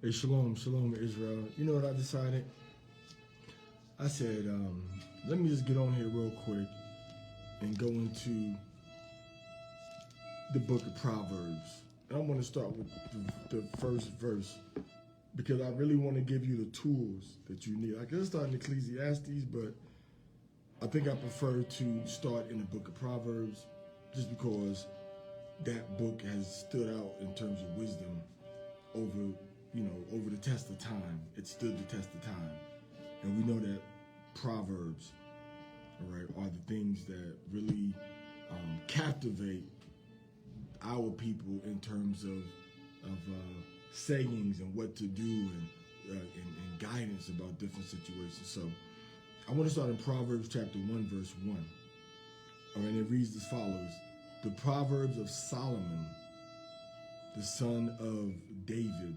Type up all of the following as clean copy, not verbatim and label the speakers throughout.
Speaker 1: Hey, shalom, shalom, Israel. You know what I decided? I said, let me just get on here real quick and go into the book of Proverbs. And I want to start with the first verse because I really want to give you the tools that you need. I could start in Ecclesiastes, but I think I prefer to start in the book of Proverbs just because that book has stood out in terms of wisdom over the test of time. It stood the test of time. And we know that Proverbs, all right, are the things that really captivate our people in terms of sayings and what to do and guidance about different situations. So I want to start in Proverbs chapter 1, verse 1. All right, and it reads as follows. The Proverbs of Solomon, the son of David,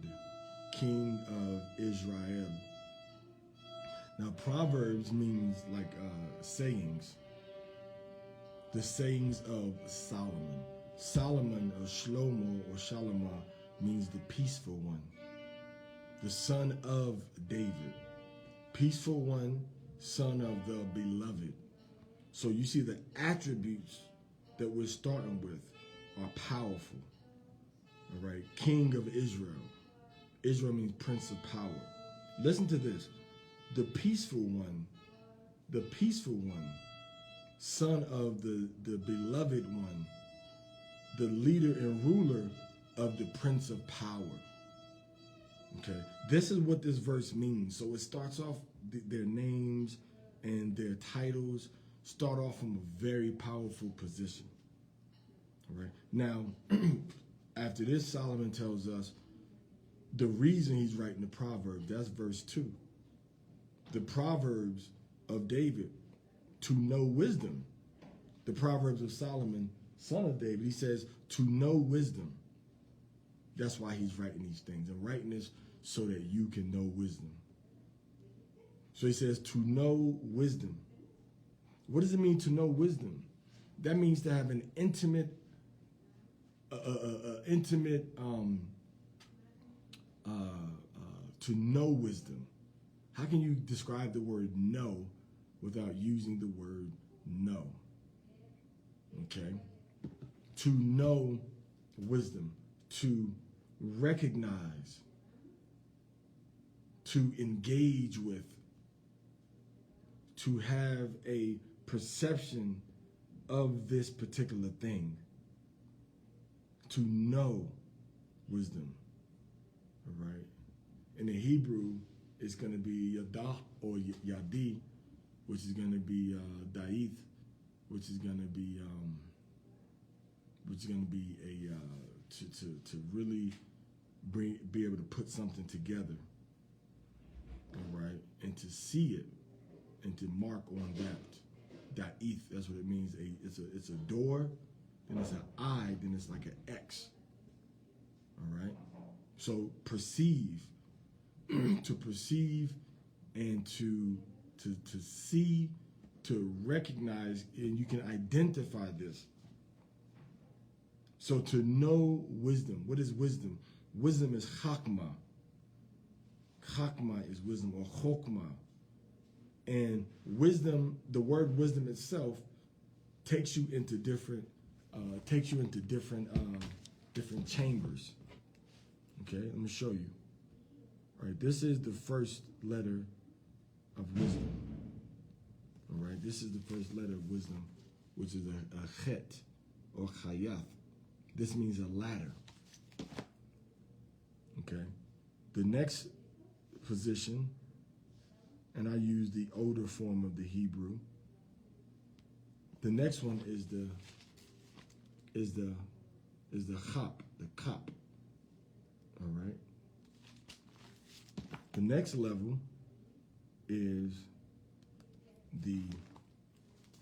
Speaker 1: king of Israel. Now, Proverbs means like sayings. The sayings of Solomon. Solomon, or Shlomo, or Shalomah, means the peaceful one. The son of David. Peaceful one, son of the beloved. So you see the attributes that we're starting with are powerful. All right, king of Israel. Israel means prince of power. Listen to this. The peaceful one, son of the beloved one, the leader and ruler of the prince of power. Okay, this is what this verse means. So it starts off, their names and their titles start off from a very powerful position. All right, now, after this, Solomon tells us the reason he's writing the Proverbs. That's verse 2. The Proverbs of David, to know wisdom. The Proverbs of Solomon, son of David, he says, to know wisdom. That's why he's writing these things, and writing this so that you can know wisdom. So he says, to know wisdom. What does it mean to know wisdom? That means to have an intimate to know wisdom. How can you describe the word know without using the word know? Okay. To know wisdom, to recognize, to engage with, to have a perception of this particular thing. To know wisdom, all right? In the Hebrew, it's going to be yadah or yadi, which is going to be da'ith, which is going to be to really be able to put something together, all right, and to see it and to mark on that. Da'ith, that's what it means. It's a door. Then it's an I, then it's like an X. All right? So perceive, to perceive and to see, to recognize, and you can identify this. So to know wisdom. What is wisdom? Wisdom is chakma. Chakma is wisdom, or chokma. And wisdom, the word wisdom itself, takes you into different different chambers. Okay, let me show you. All right, this is the first letter of wisdom. All right, this is the first letter of wisdom, which is a chet or chayath. This means a ladder. Okay, the next position, and I use the older form of the Hebrew. The next one is the chop, the cup. All right. The next level is the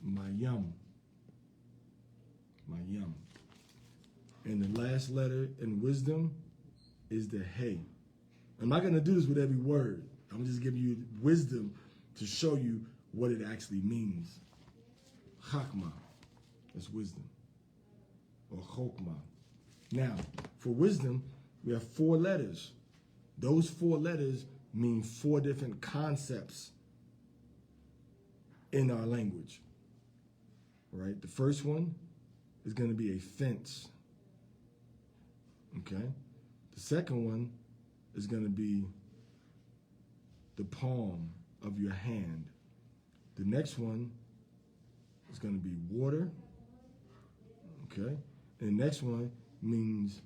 Speaker 1: mayam. And the last letter in wisdom is the hey. I'm not going to do this with every word. I'm just giving you wisdom to show you what it actually means. Chakma, that's wisdom. Or chokma. Now, for wisdom, we have 4 letters. Those 4 letters mean 4 different concepts in our language. Right? The first one is going to be a fence. Okay? The second one is going to be the palm of your hand. The next one is going to be water. Okay? And the next one means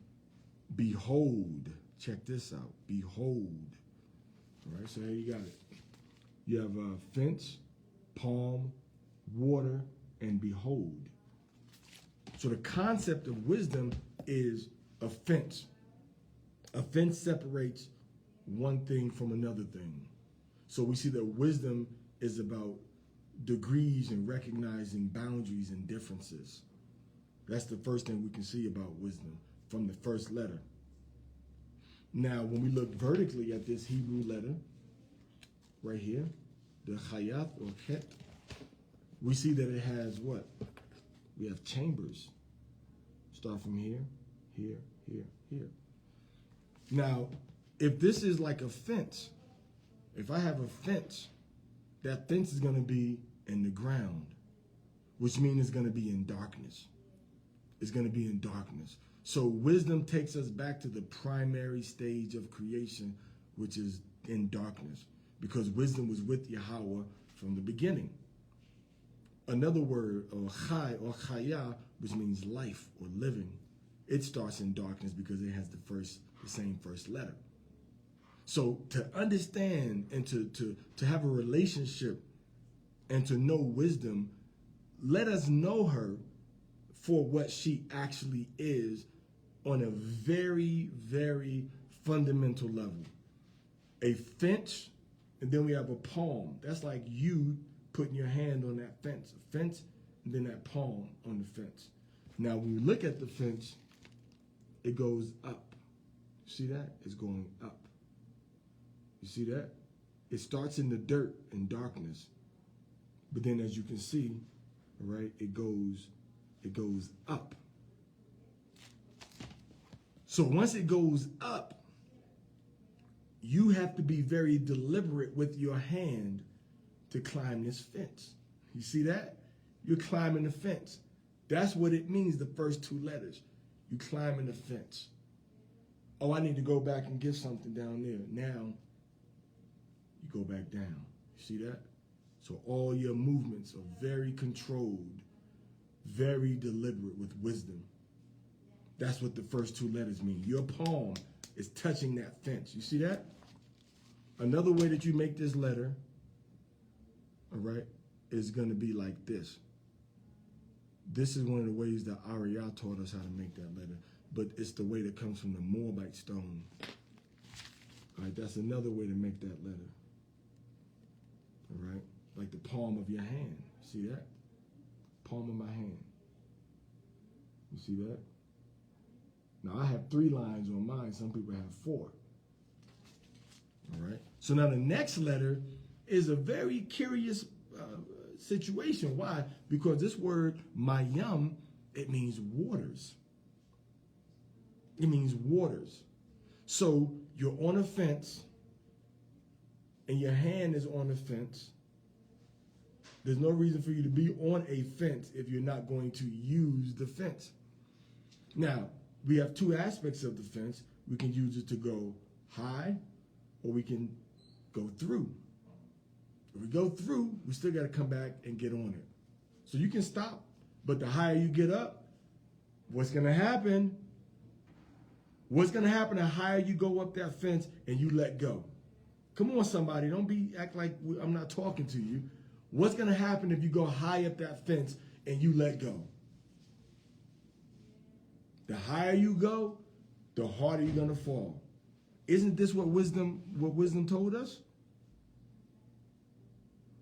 Speaker 1: behold. Check this out. Behold. All right, so there you got it. You have a fence, palm, water, and behold. So the concept of wisdom is a fence. A fence separates one thing from another thing. So we see that wisdom is about degrees and recognizing boundaries and differences. That's the first thing we can see about wisdom from the first letter. Now, when we look vertically at this Hebrew letter, right here, the chayat or chet, we see that it has what? We have chambers. Start from here, here, here, here. Now, if this is like a fence, if I have a fence, that fence is going to be in the ground, which means it's going to be in darkness. It's going to be in darkness. So wisdom takes us back to the primary stage of creation, which is in darkness, because wisdom was with Yahweh from the beginning. Another word, or chai, or chaya, which means life or living, it starts in darkness because it has the same first letter. So to understand and to have a relationship and to know wisdom, let us know her for what she actually is on a very, very fundamental level. A fence, and then we have a palm. That's like you putting your hand on that fence. A fence, and then that palm on the fence. Now, when we look at the fence, it goes up. See that? It's going up. You see that? It starts in the dirt and darkness. But then as you can see, right, it goes up. So once it goes up, you have to be very deliberate with your hand to climb this fence. You see that? You're climbing the fence. That's what it means, the first 2 letters. You climbing the fence. Oh, I need to go back and get something down there. Now, you go back down. You see that? So all your movements are very controlled, very deliberate with wisdom. That's what the first 2 letters mean. Your palm is touching that fence. You see that? Another way that you make this letter, all right, is going to be like this. This is one of the ways that Ariel taught us how to make that letter, but it's the way that comes from the Moabite stone. All right, that's another way to make that letter. All right, like the palm of your hand. See that? Palm of my hand. You see that? Now, I have 3 lines on mine. Some people have 4. All right. So now the next letter is a very curious situation. Why? Because this word, mayam, it means waters. It means waters. So you're on a fence, and your hand is on the fence. There's no reason for you to be on a fence if you're not going to use the fence. Now, we have 2 aspects of the fence. We can use it to go high, or we can go through. If we go through, we still got to come back and get on it. So you can stop, but the higher you get up, what's going to happen? What's going to happen the higher you go up that fence and you let go? Come on, somebody. Don't act like I'm not talking to you. What's going to happen if you go high up that fence and you let go? The higher you go, the harder you're going to fall. Isn't this what wisdom told us?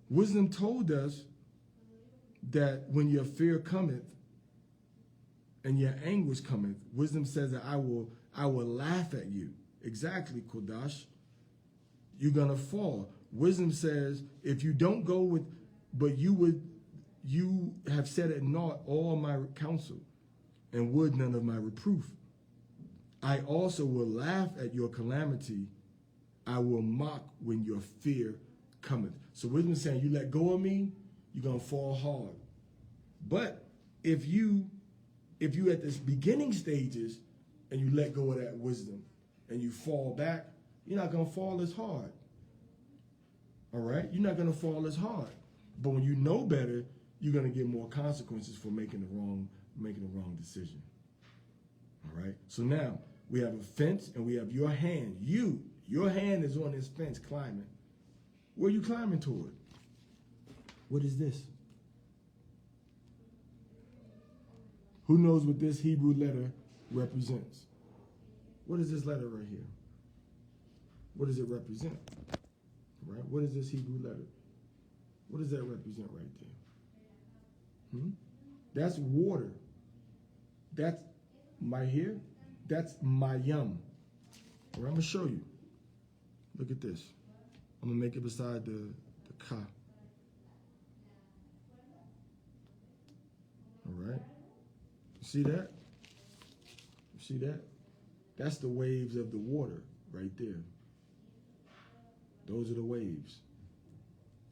Speaker 1: Wisdom told us that when your fear cometh and your anguish cometh, wisdom says that I will laugh at you. Exactly, Kodash. You're going to fall. Wisdom says if you don't go with, but you have said at naught all my counsel and would none of my reproof. I also will laugh at your calamity I will mock when your fear cometh. So wisdom is saying, you let go of me, you're going to fall hard. But if you at this beginning stages and you let go of that wisdom and you fall back, you're not going to fall as hard. All right? You're not going to fall as hard. But when you know better, you're going to get more consequences for making the wrong decision. All right? So now we have a fence and we have your hand. Your hand is on this fence climbing. Where are you climbing toward? What is this? Who knows what this Hebrew letter represents? What is this letter right here? What does it represent? Right? What is this Hebrew letter? What does that represent right there? That's water. That's my here. That's mayam. All right, I'm going to show you. Look at this. I'm going to make it beside the ka. All right. You see that? You see that? That's the waves of the water right there. Those are the waves.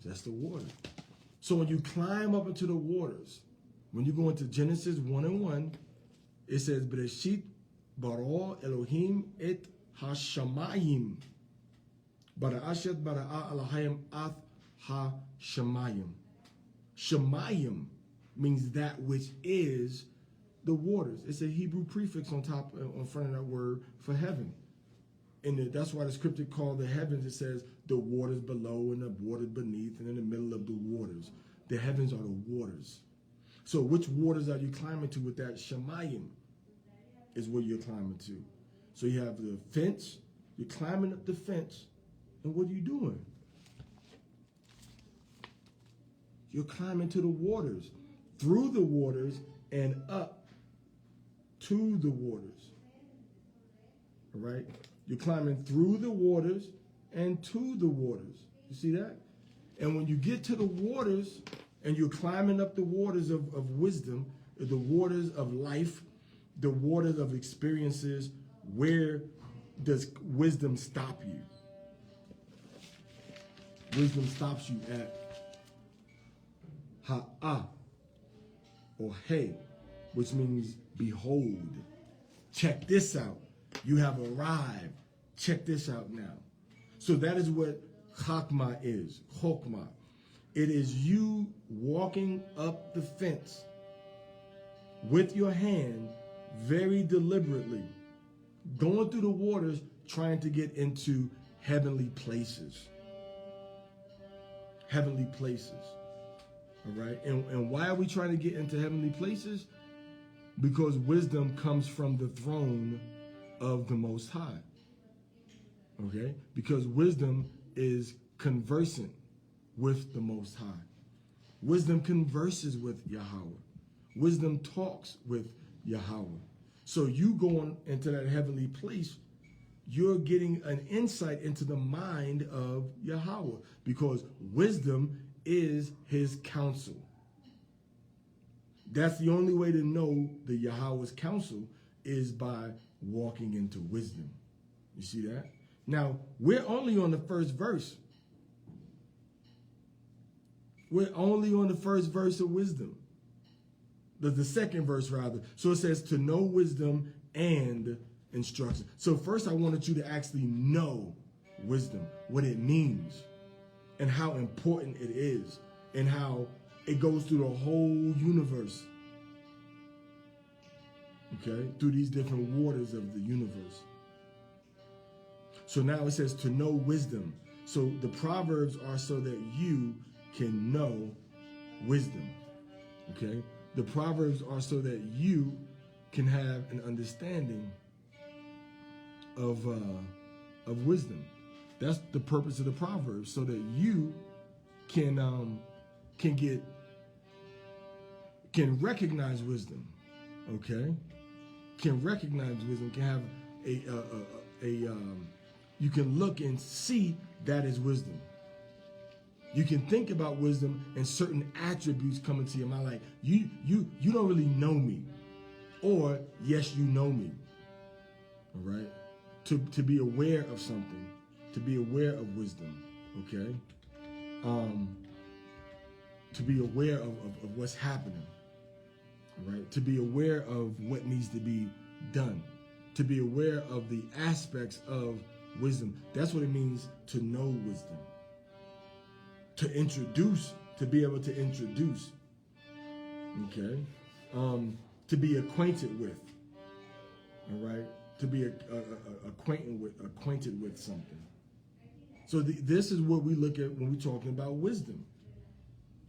Speaker 1: That's the water. So when you climb up into the waters, when you go into Genesis 1:1, it says, Bereshit bara Elohim et hashamayim. Bara'ashet bara'a Elohim ath ha-shamayim. Shamayim means that which is the waters. It's a Hebrew prefix on top, on front of that word for heaven. And that's why the scripture called the heavens, it says the waters below and the waters beneath and in the middle of the waters. The heavens are the waters. So which waters are you climbing to with that Shemayim is where you're climbing to. So you have the fence, you're climbing up the fence, and what are you doing? You're climbing to the waters, through the waters and up to the waters. All right? You're climbing through the waters and to the waters. You see that? And when you get to the waters and you're climbing up the waters of wisdom, the waters of life, the waters of experiences, where does wisdom stop you? Wisdom stops you at ha'ah or hey, which means behold. Check this out. You have arrived. Check this out now. So that is what chokmah is. Chokmah. It is you walking up the fence with your hand very deliberately, going through the waters, trying to get into heavenly places. Heavenly places. All right? And why are we trying to get into heavenly places? Because wisdom comes from the throne of the Most High. Okay? Because wisdom is conversant with the Most High. Wisdom converses with Yahweh. Wisdom talks with Yahweh. So you going into that heavenly place, you're getting an insight into the mind of Yahweh, because wisdom is his counsel. That's the only way to know the Yahweh's counsel, is by walking into wisdom. You see that? Now, we're only on the first verse. We're only on the first verse of wisdom. The second verse, rather. So it says to know wisdom and instruction. So first I wanted you to actually know wisdom, what it means, and how important it is, and how it goes through the whole universe. Okay? Through these different waters of the universe. So now it says to know wisdom. So the Proverbs are so that you can know wisdom. Okay? The Proverbs are so that you can have an understanding of wisdom. That's the purpose of the Proverbs, so that you can recognize wisdom. Okay? Can recognize wisdom, can have you can look and see that is wisdom. You can think about wisdom and certain attributes come into your mind, like you don't really know me, or yes, you know me. All right, to be aware of something, to be aware of wisdom, okay? To be aware of what's happening, right? To be aware of what needs to be done. To be aware of the aspects of wisdom. That's what it means to know wisdom. To introduce, to be able to introduce, okay? To be acquainted with, all right? To be acquainted with something. So this is what we look at when we're talking about wisdom.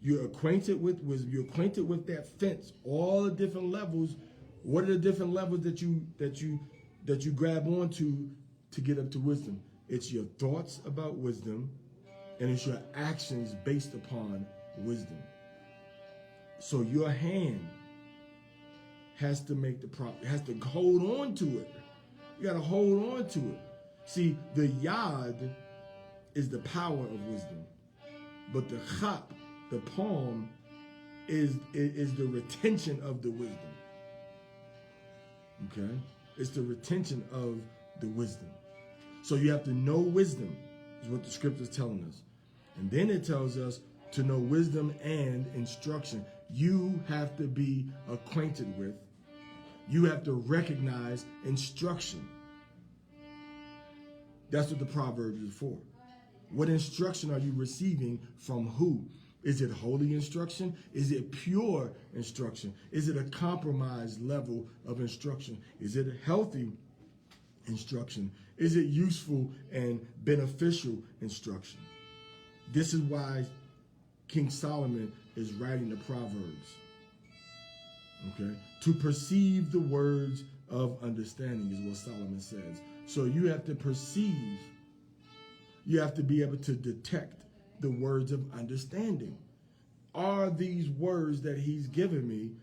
Speaker 1: You're acquainted with wisdom. You're acquainted with that fence, all the different levels. What are the different levels that you grab onto to get up to wisdom? It's your thoughts about wisdom, and it's your actions based upon wisdom. So your hand has to make the has to hold on to it. You got to hold on to it. See, the yad is the power of wisdom, but the chap, the palm, is the retention of the wisdom. Okay? It's the retention of the wisdom. So you have to know wisdom, is what the scripture is telling us. And then it tells us to know wisdom and instruction. You have to be acquainted with. You have to recognize instruction. That's what the Proverbs is for. What instruction are you receiving from who? Is it holy instruction? Is it pure instruction? Is it a compromised level of instruction? Is it healthy instruction? Is it useful and beneficial instruction? This is why King Solomon is writing the Proverbs. Okay? To perceive the words of understanding is what Solomon says. So you have to perceive. You have to be able to detect the words of understanding. Are these words that he's given me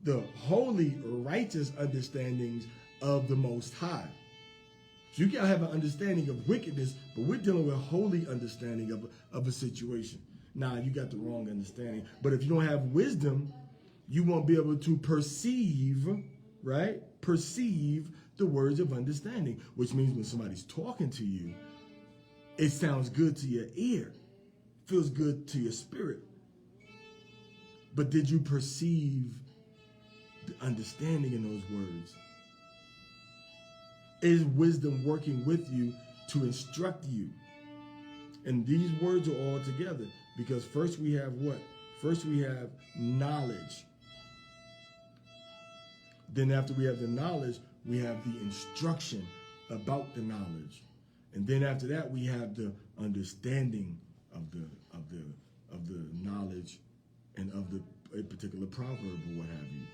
Speaker 1: the holy, righteous understandings of the Most High? So you can have an understanding of wickedness, but we're dealing with holy understanding of a situation. Now, you got the wrong understanding. But if you don't have wisdom, you won't be able to perceive, right? Perceive the words of understanding, which means when somebody's talking to you, it sounds good to your ear, feels good to your spirit. But did you perceive the understanding in those words? Is wisdom working with you to instruct you? And these words are all together because first we have what? First we have knowledge. Then after we have the knowledge, we have the instruction about the knowledge. And then after that, we have the understanding of the knowledge and of a particular proverb or what have you.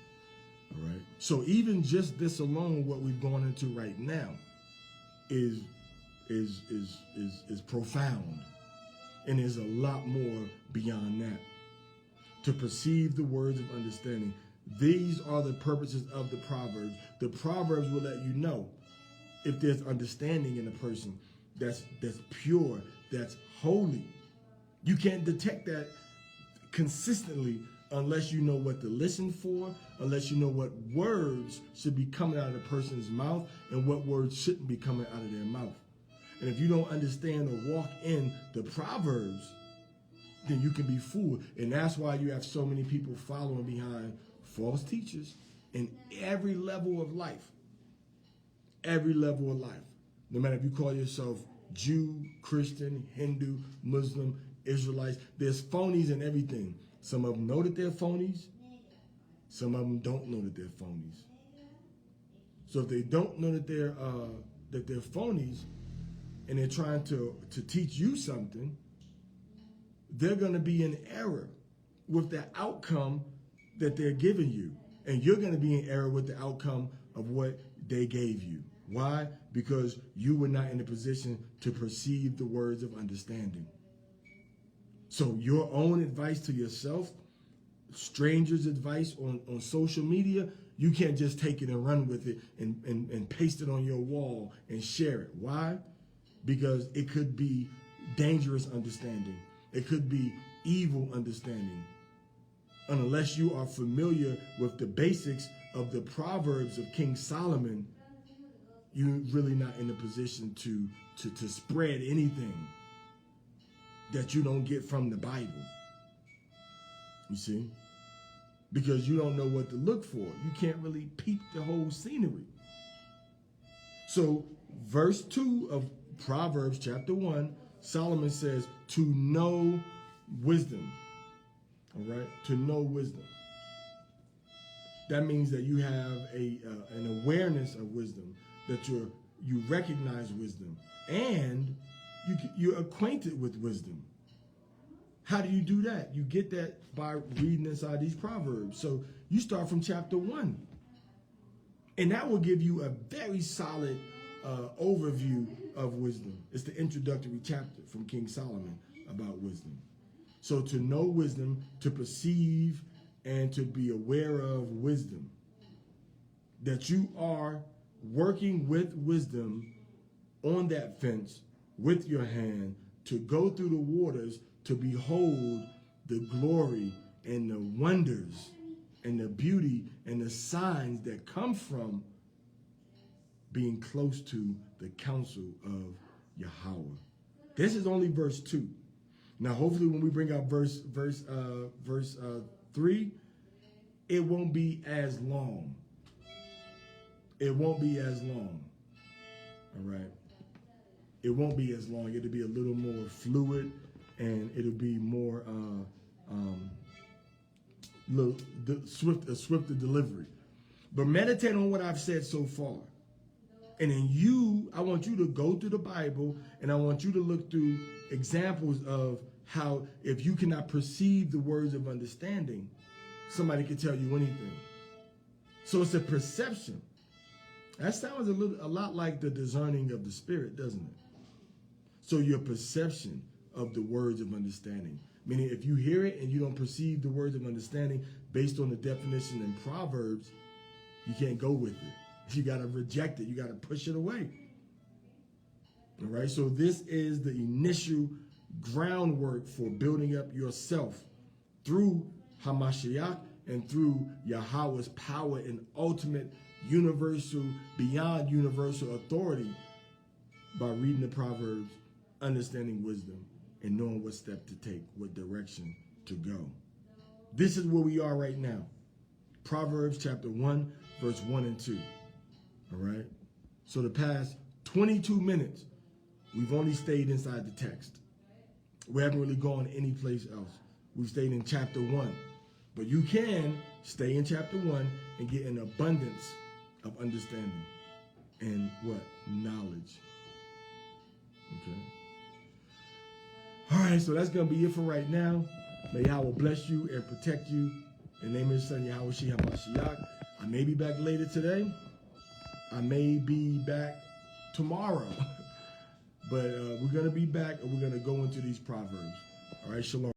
Speaker 1: All right. So even just this alone, what we've gone into right now, is profound, and there's a lot more beyond that. To perceive the words of understanding. These are the purposes of the Proverbs. The Proverbs will let you know if there's understanding in a person that's pure, that's holy. You can't detect that consistently unless you know what to listen for, unless you know what words should be coming out of a person's mouth and what words shouldn't be coming out of their mouth. And if you don't understand or walk in the Proverbs, then you can be fooled. And that's why you have so many people following behind false teachers in every level of life. Every level of life. No matter if you call yourself Jew, Christian, Hindu, Muslim, Israelites, there's phonies in everything. Some of them know that they're phonies. Some of them don't know that they're phonies. So if they don't know that they're phonies and they're trying to teach you something, they're going to be in error with the outcome that they're giving you. And you're going to be in error with the outcome of what they gave you. Why? Because you were not in a position to perceive the words of understanding. So your own advice to yourself, strangers' advice on social media, you can't just take it and run with it and paste it on your wall and share it. Why? Because it could be dangerous understanding. It could be evil understanding. Unless you are familiar with the basics of the Proverbs of King Solomon, you're really not in a position to spread anything that you don't get from the Bible. You see? Because you don't know what to look for. You can't really peep the whole scenery. So verse 2 of Proverbs chapter 1, Solomon says to know wisdom. All right? To know wisdom. That means that you have an awareness of wisdom, that you recognize wisdom, and you're acquainted with wisdom. How do you do that? You get that by reading inside these Proverbs. So you start from chapter 1. And that will give you a very solid overview of wisdom. It's the introductory chapter from King Solomon about wisdom. So to know wisdom, to perceive and to be aware of wisdom, that you are working with wisdom on that fence with your hand to go through the waters to behold the glory and the wonders and the beauty and the signs that come from being close to the counsel of Yahweh. This is only verse 2. Now, hopefully when we bring out verse 3, it won't be as long. It won't be as long. All right. It won't be as long. It'll be a little more fluid, and it'll be more swifter delivery. But meditate on what I've said so far. And then I want you to go through the Bible, and I want you to look through examples of how if you cannot perceive the words of understanding, somebody can tell you anything. So it's a perception. That sounds a lot like the discerning of the spirit, doesn't it? So your perception of the words of understanding. Meaning if you hear it and you don't perceive the words of understanding based on the definition in Proverbs, you can't go with it. You got to reject it. You got to push it away. All right. So this is the initial groundwork for building up yourself through Hamashiach and through Yahweh's power and ultimate universal, beyond universal authority by reading the Proverbs, understanding wisdom, and knowing what step to take, what direction to go. This is where we are right now. Proverbs chapter 1, verse 1 and 2. All right? So the past 22 minutes, we've only stayed inside the text. We haven't really gone any place else. We've stayed in chapter 1. But you can stay in chapter 1 and get an abundance of understanding and what? Knowledge. Okay? All right, so that's going to be it for right now. May Yahweh bless you and protect you. In the name of his son, Yahweh Shih HaMashiach. I may be back later today. I may be back tomorrow. But we're going to be back, and we're going to go into these Proverbs. All right, shalom.